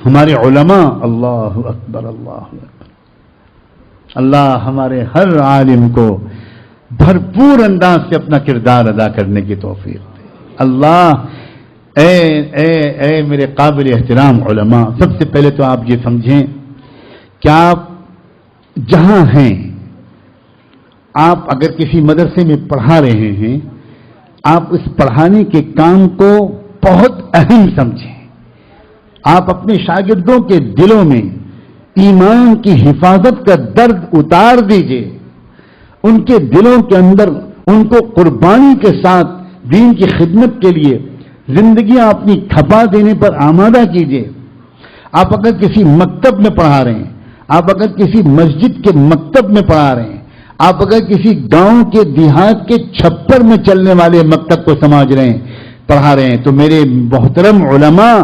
ہمارے علماء، اللہ اکبر اللہ اکبر، اللہ ہمارے ہر عالم کو بھرپور انداز سے اپنا کردار ادا کرنے کی توفیق دے۔ اللہ اے میرے قابل احترام علماء، سب سے پہلے تو آپ یہ سمجھیں کہ آپ جہاں ہیں، آپ اگر کسی مدرسے میں پڑھا رہے ہیں، آپ اس پڑھانے کے کام کو بہت اہم سمجھیں۔ آپ اپنے شاگردوں کے دلوں میں ایمان کی حفاظت کا درد اتار دیجئے، ان کے دلوں کے اندر ان کو قربانی کے ساتھ دین کی خدمت کے لیے زندگیاں اپنی کھپا دینے پر آمادہ کیجئے۔ آپ اگر کسی مکتب میں پڑھا رہے ہیں، آپ اگر کسی مسجد کے مکتب میں پڑھا رہے ہیں، آپ اگر کسی گاؤں کے دیہات کے چھپر میں چلنے والے مکتب کو سمجھ رہے ہیں، پڑھا رہے ہیں، تو میرے محترم علماء،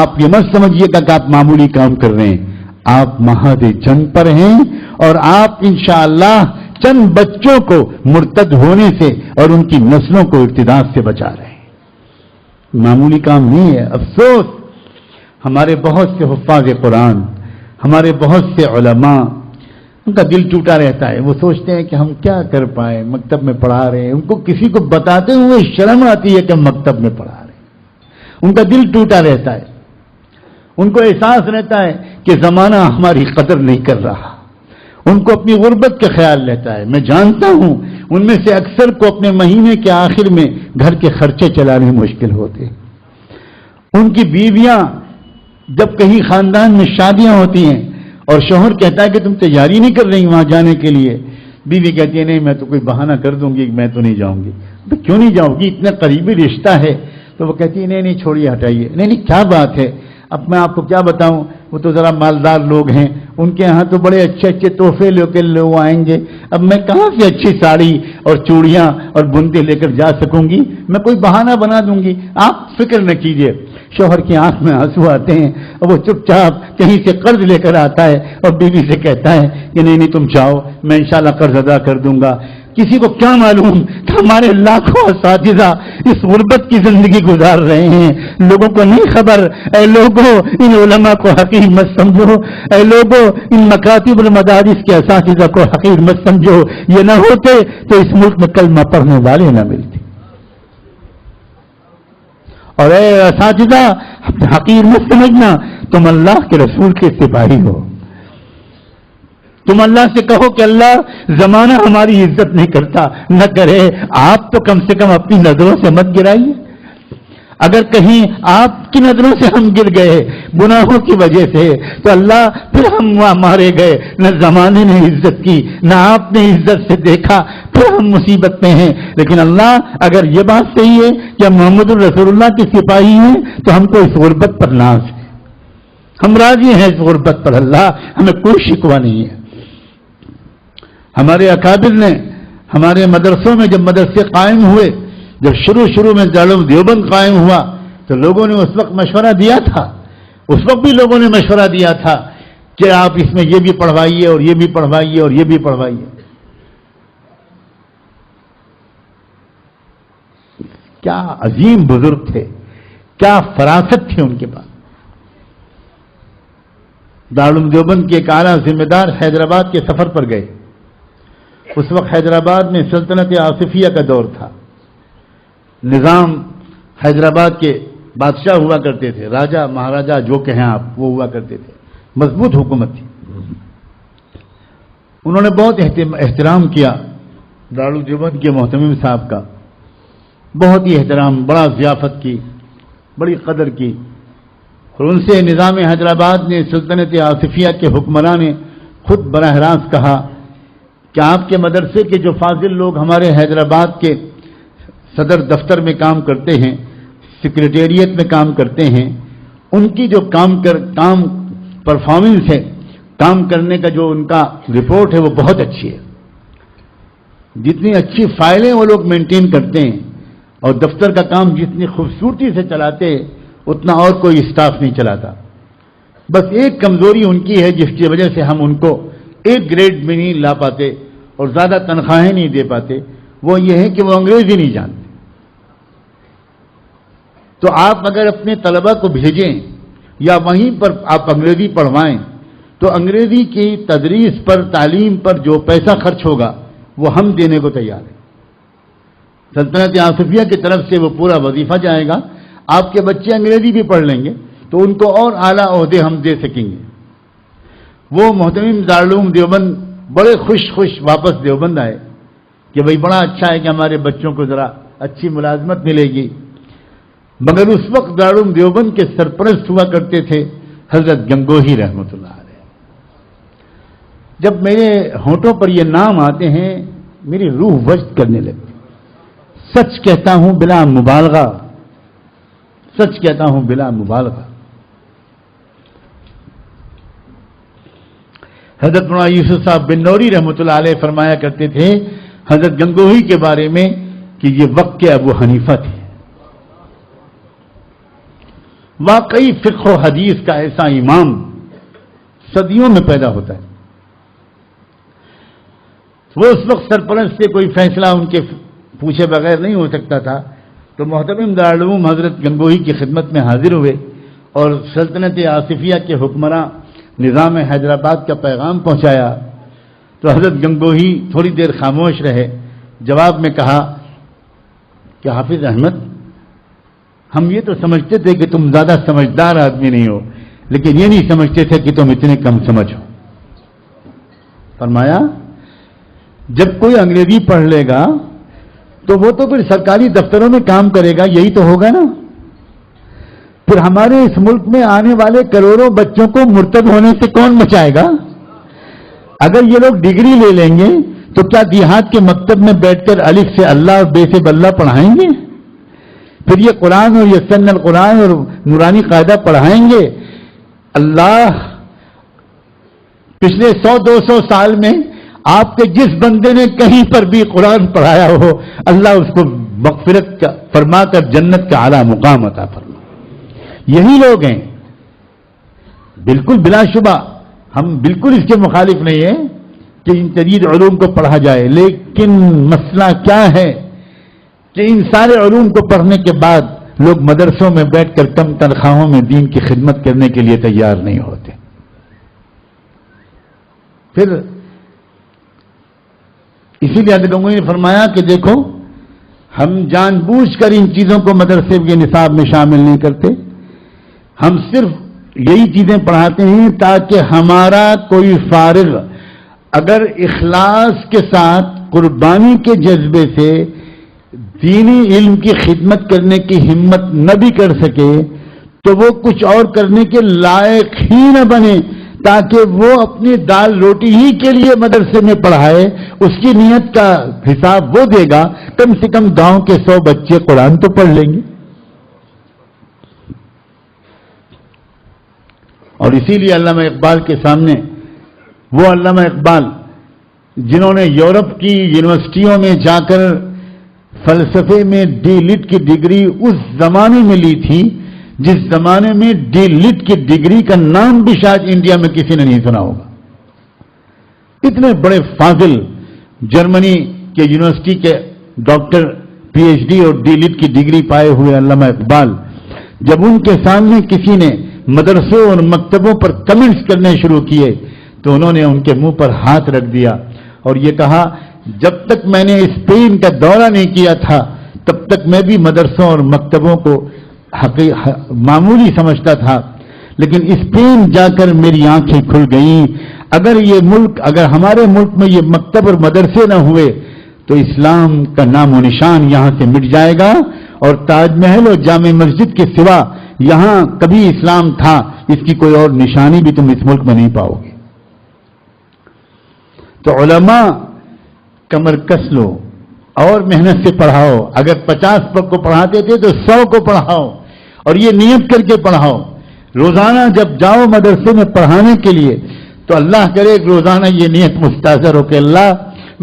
آپ یہ مت سمجھیے گا کہ آپ معمولی کام کر رہے ہیں، آپ مہد جنگ پر ہیں، اور آپ انشاءاللہ چند بچوں کو مرتد ہونے سے اور ان کی نسلوں کو ارتداد سے بچا رہے ہیں۔ معمولی کام نہیں ہے۔ افسوس، ہمارے بہت سے حفاظ قرآن، ہمارے بہت سے علماء، ان کا دل ٹوٹا رہتا ہے، وہ سوچتے ہیں کہ ہم کیا کر پائیں، مکتب میں پڑھا رہے ہیں، ان کو کسی کو بتاتے ہوئے شرم آتی ہے کہ ہم مکتب میں پڑھا رہے ہیں، ان کا دل ٹوٹا رہتا ہے، ان کو احساس رہتا ہے کہ زمانہ ہماری قدر نہیں کر رہا، ان کو اپنی غربت کا خیال رہتا ہے۔ میں جانتا ہوں ان میں سے اکثر کو اپنے مہینے کے آخر میں گھر کے خرچے چلانے مشکل ہوتے، ان کی بیویاں جب کہیں خاندان میں شادیاں ہوتی ہیں اور شوہر کہتا ہے کہ تم تیاری نہیں کر رہی وہاں جانے کے لیے، بیوی کہتی ہے نہیں میں تو کوئی بہانہ کر دوں گی، میں تو نہیں جاؤں گی۔ تو کیوں نہیں جاؤ گی، اتنا قریبی رشتہ ہے؟ تو وہ کہتی ہے نہیں چھوڑیے ہٹائیے، نہیں کیا بات ہے، اب میں آپ کو کیا بتاؤں، وہ تو ذرا مالدار لوگ ہیں، ان کے ہاں تو بڑے اچھے اچھے تحفے لے کے لوگ آئیں گے، اب میں کہاں سے اچھی ساڑی اور چوڑیاں اور بندے لے کر جا سکوں گی، میں کوئی بہانہ بنا دوں گی، آپ فکر نہ کیجیے۔ شوہر کی آنکھ میں آنسو آتے ہیں اور وہ چپ چاپ کہیں سے قرض لے کر آتا ہے اور بیوی سے کہتا ہے کہ نہیں تم جاؤ، میں انشاءاللہ قرض ادا کر دوں گا۔ کسی کو کیا معلوم کہ ہمارے لاکھوں اساتذہ اس غربت کی زندگی گزار رہے ہیں، لوگوں کو نہیں خبر۔ اے لوگوں، ان علماء کو حقیر مت سمجھو، اے لوگوں ان مکاتب المدارس کے اساتذہ کو حقیر مت سمجھو، یہ نہ ہوتے تو اس ملک میں کلمہ پڑھنے والے نہ ملتے۔ اور اے اساتذہ، حقیر مت سمجھنا، تم اللہ کے رسول کے سپاہی ہو، تم اللہ سے کہو کہ اللہ زمانہ ہماری عزت نہیں کرتا، نہ کرے، آپ تو کم سے کم اپنی نظروں سے مت گرائیے۔ اگر کہیں آپ کی نظروں سے ہم گر گئے گناہوں کی وجہ سے تو اللہ پھر ہم وہاں مارے گئے، نہ زمانے نے عزت کی نہ آپ نے عزت سے دیکھا، پھر ہم مصیبت میں ہیں۔ لیکن اللہ اگر یہ بات صحیح ہے کہ محمد الرسول اللہ کے سپاہی ہیں تو ہم کو اس غربت پر ناز ہے، ہم راضی ہیں اس غربت پر، اللہ ہمیں کوئی شکوہ نہیں ہے۔ ہمارے اکابر نے ہمارے مدرسوں میں جب مدرسے قائم ہوئے، جب شروع میں دارالعلوم دیوبند قائم ہوا تو لوگوں نے اس وقت مشورہ دیا تھا، اس وقت بھی لوگوں نے مشورہ دیا تھا کہ آپ اس میں یہ بھی پڑھوائیے اور یہ بھی پڑھوائیے اور یہ بھی پڑھوائیے۔ کیا عظیم بزرگ تھے، کیا فراست تھی ان کے پاس۔ دارالعلوم دیوبند کے ایک اعلیٰ ذمہ دار حیدرآباد کے سفر پر گئے۔ اس وقت حیدرآباد میں سلطنت آصفیہ کا دور تھا، نظام حیدرآباد کے بادشاہ ہوا کرتے تھے، راجہ مہاراجہ جو کہیں آپ، وہ ہوا کرتے تھے، مضبوط حکومت تھی۔ انہوں نے بہت احترام کیا دارالعلوم دیوبند کے محتمم صاحب کا، بہت ہی احترام، بڑا ضیافت کی، بڑی قدر کی، اور ان سے نظام حیدرآباد نے، سلطنت آصفیہ کے حکمراں نے خود براہ راست کہا کہ آپ کے مدرسے کے جو فاضل لوگ ہمارے حیدرآباد کے صدر دفتر میں کام کرتے ہیں، سیکریٹریٹ میں کام کرتے ہیں، ان کی جو کام پرفارمنس ہے، کام کرنے کا جو ان کا رپورٹ ہے وہ بہت اچھی ہے۔ جتنی اچھی فائلیں وہ لوگ مینٹین کرتے ہیں اور دفتر کا کام جتنی خوبصورتی سے چلاتے ہیں اتنا اور کوئی اسٹاف نہیں چلاتا۔ بس ایک کمزوری ان کی ہے جس کی وجہ سے ہم ان کو ایک گریڈ میں نہیں لا پاتے اور زیادہ تنخواہیں نہیں دے پاتے، وہ یہ ہے کہ وہ انگریزی نہیں جانتے۔ تو آپ اگر اپنے طلبہ کو بھیجیں یا وہیں پر آپ انگریزی پڑھوائیں تو انگریزی کی تدریس پر، تعلیم پر جو پیسہ خرچ ہوگا وہ ہم دینے کو تیار ہیں۔ سلطنت آصفیہ کی طرف سے وہ پورا وظیفہ جائے گا، آپ کے بچے انگریزی بھی پڑھ لیں گے تو ان کو اور اعلیٰ عہدے ہم دے سکیں گے۔ وہ محتمم دارالعلوم دیوبند بڑے خوش واپس دیوبند آئے کہ بھئی بڑا اچھا ہے کہ ہمارے بچوں کو ذرا اچھی ملازمت ملے گی، مگر اس وقت دارالعلوم دیوبند کے سرپرست ہوا کرتے تھے حضرت گنگوہی رحمۃ اللہ علیہ۔ جب میرے ہونٹوں پر یہ نام آتے ہیں میری روح وجد کرنے لگتی، سچ کہتا ہوں بلا مبالغہ، سچ کہتا ہوں بلا مبالغہ۔ حضرت مولانا یوسف صاحب بن نوری رحمۃ اللہ علیہ فرمایا کرتے تھے حضرت گنگوہی کے بارے میں کہ یہ وقت کے ابو حنیفہ تھے۔ واقعی فقہ و حدیث کا ایسا امام صدیوں میں پیدا ہوتا ہے۔ وہ اس وقت سرپرست سے کوئی فیصلہ ان کے پوچھے بغیر نہیں ہو سکتا تھا، تو محتمم دارالعلوم حضرت گنگوہی کی خدمت میں حاضر ہوئے اور سلطنت آصفیہ کے حکمراں نظام حیدرآباد کا پیغام پہنچایا تو حضرت گنگوہی تھوڑی دیر خاموش رہے، جواب میں کہا کہ حافظ احمد، ہم یہ تو سمجھتے تھے کہ تم زیادہ سمجھدار آدمی نہیں ہو، لیکن یہ نہیں سمجھتے تھے کہ تم اتنے کم سمجھ ہو۔ فرمایا جب کوئی انگریزی پڑھ لے گا تو وہ تو پھر سرکاری دفتروں میں کام کرے گا، یہی تو ہوگا نا۔ پھر ہمارے اس ملک میں آنے والے کروڑوں بچوں کو مرتد ہونے سے کون بچائے گا؟ اگر یہ لوگ ڈگری لے لیں گے تو کیا دیہات کے مکتب میں بیٹھ کر الف سے اللہ اور بے سے بلہ پڑھائیں گے؟ پھر یہ قرآن اور یہ سن القرآن اور نورانی قاعدہ پڑھائیں گے؟ اللہ پچھلے 100-200 سال میں آپ کے جس بندے نے کہیں پر بھی قرآن پڑھایا ہو، اللہ اس کو مغفرت کا فرما کر جنت کا اعلیٰ مقام عطا فرما۔ یہی لوگ ہیں۔ بالکل بلا شبہ ہم بالکل اس کے مخالف نہیں ہیں کہ ان جدید علوم کو پڑھا جائے، لیکن مسئلہ کیا ہے کہ ان سارے علوم کو پڑھنے کے بعد لوگ مدرسوں میں بیٹھ کر کم تنخواہوں میں دین کی خدمت کرنے کے لیے تیار نہیں ہوتے۔ پھر اسی لیے حضرت گنگوہی نے فرمایا کہ دیکھو ہم جان بوجھ کر ان چیزوں کو مدرسے کے نصاب میں شامل نہیں کرتے، ہم صرف یہی چیزیں پڑھاتے ہیں تاکہ ہمارا کوئی فارغ اگر اخلاص کے ساتھ قربانی کے جذبے سے دینی علم کی خدمت کرنے کی ہمت نہ بھی کر سکے تو وہ کچھ اور کرنے کے لائق ہی نہ بنے، تاکہ وہ اپنی دال روٹی ہی کے لیے مدرسے میں پڑھائے، اس کی نیت کا حساب وہ دے گا، کم سے کم گاؤں کے 100 بچے قرآن تو پڑھ لیں گے۔ اور اسی لیے علامہ اقبال کے سامنے وہ علامہ اقبال جنہوں نے یورپ کی یونیورسٹیوں میں جا کر فلسفے میں ڈی لٹ کی ڈگری اس زمانے میں لی تھی جس زمانے میں ڈی لٹ کی ڈگری کا نام بھی شاید انڈیا میں کسی نے نہیں سنا ہوگا، اتنے بڑے فاضل جرمنی کے یونیورسٹی کے ڈاکٹر پی ایچ ڈی اور ڈی لٹ کی ڈگری پائے ہوئے علامہ اقبال جب ان کے سامنے کسی نے مدرسوں اور مکتبوں پر کمنٹس کرنے شروع کیے تو انہوں نے ان کے منہ پر ہاتھ رکھ دیا اور یہ کہا جب تک میں نے اسپین کا دورہ نہیں کیا تھا تب تک میں بھی مدرسوں اور مکتبوں کو معمولی سمجھتا تھا، لیکن اسپین جا کر میری آنکھیں کھل گئیں۔ اگر ہمارے ملک میں یہ مکتب اور مدرسے نہ ہوئے تو اسلام کا نام و نشان یہاں سے مٹ جائے گا، اور تاج محل اور جامع مسجد کے سوا یہاں کبھی اسلام تھا اس کی کوئی اور نشانی بھی تم اس ملک میں نہیں پاؤ گے۔ تو علماء کمر کس لو اور محنت سے پڑھاؤ، اگر 50 کو پڑھاتے تھے تو 100 کو پڑھاؤ، اور یہ نیت کر کے پڑھاؤ۔ روزانہ جب جاؤ مدرسے میں پڑھانے کے لیے تو اللہ کرے کہ روزانہ یہ نیت مستحضر ہو کہ اللہ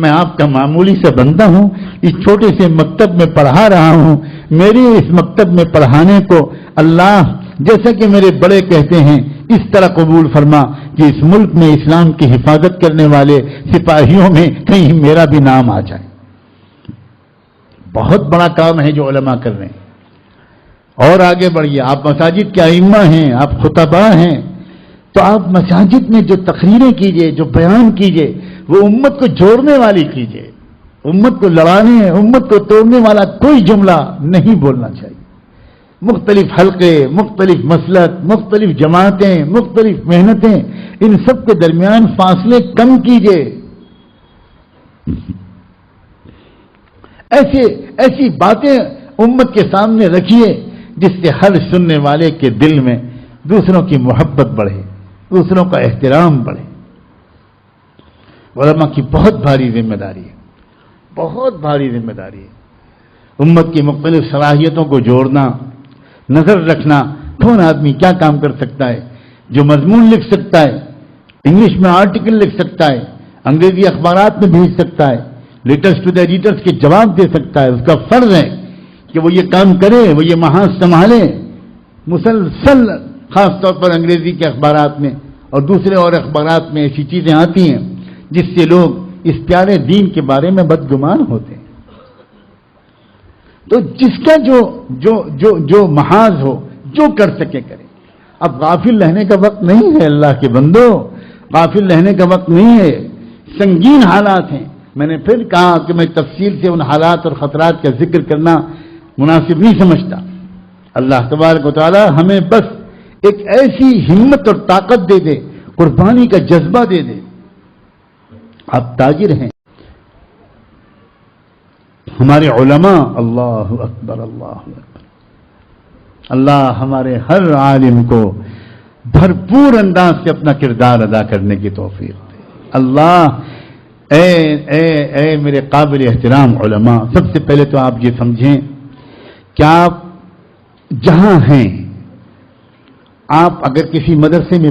میں آپ کا معمولی سے بندہ ہوں، اس چھوٹے سے مکتب میں پڑھا رہا ہوں، میری اس مکتب میں پڑھانے کو اللہ جیسا کہ میرے بڑے کہتے ہیں اس طرح قبول فرما کہ اس ملک میں اسلام کی حفاظت کرنے والے سپاہیوں میں کہیں میرا بھی نام آ جائے۔ بہت بڑا کام ہے جو علماء کر رہے ہیں۔ اور آگے بڑھیے، آپ مساجد کے ائمہ ہیں، آپ خطبہ ہیں، تو آپ مساجد میں جو تقریریں کیجئے، جو بیان کیجئے، وہ امت کو جوڑنے والی کیجئے، امت کو لڑانے، امت کو توڑنے والا کوئی جملہ نہیں بولنا چاہیے۔ مختلف حلقے، مختلف مسلک، مختلف جماعتیں، مختلف محنتیں، ان سب کے درمیان فاصلے کم کیجئے۔ ایسی باتیں امت کے سامنے رکھیے جس سے ہر سننے والے کے دل میں دوسروں کی محبت بڑھے، دوسروں کا احترام بڑھے۔ علماء کی بہت بھاری ذمہ داری ہے، بہت بھاری ذمہ داری ہے، امت کی مختلف صلاحیتوں کو جوڑنا، نظر رکھنا کون آدمی کیا کام کر سکتا ہے، جو مضمون لکھ سکتا ہے، انگلش میں آرٹیکل لکھ سکتا ہے، انگریزی اخبارات میں بھیج سکتا ہے، لیٹرز ٹو دا ایڈیٹرز کے جواب دے سکتا ہے، اس کا فرض ہے کہ وہ یہ کام کرے، وہ یہ محاذ سنبھالے۔ مسلسل خاص طور پر انگریزی کے اخبارات میں اور دوسرے اور اخبارات میں ایسی چیزیں آتی ہیں جس سے لوگ اس پیارے دین کے بارے میں بدگمان ہوتے ہیں۔ تو جس کا جو محاذ ہو، جو کر سکے کرے۔ اب غافل رہنے کا وقت نہیں ہے اللہ کے بندو، غافل رہنے کا وقت نہیں ہے، سنگین حالات ہیں۔ میں نے پھر کہا کہ میں تفصیل سے ان حالات اور خطرات کا ذکر کرنا مناسب نہیں سمجھتا۔ اللہ تبارک و تعالی ہمیں بس ایک ایسی ہمت اور طاقت دے دے، قربانی کا جذبہ دے دے۔ آپ تاجر ہیں، ہمارے علماء، اللہ اکبر اللہ اکبر، اللہ ہمارے ہر عالم کو بھرپور انداز سے اپنا کردار ادا کرنے کی توفیق دے۔ اللہ اے میرے قابل احترام علماء، سب سے پہلے تو آپ یہ سمجھیں کہ آپ جہاں ہیں، آپ اگر کسی مدرسے میں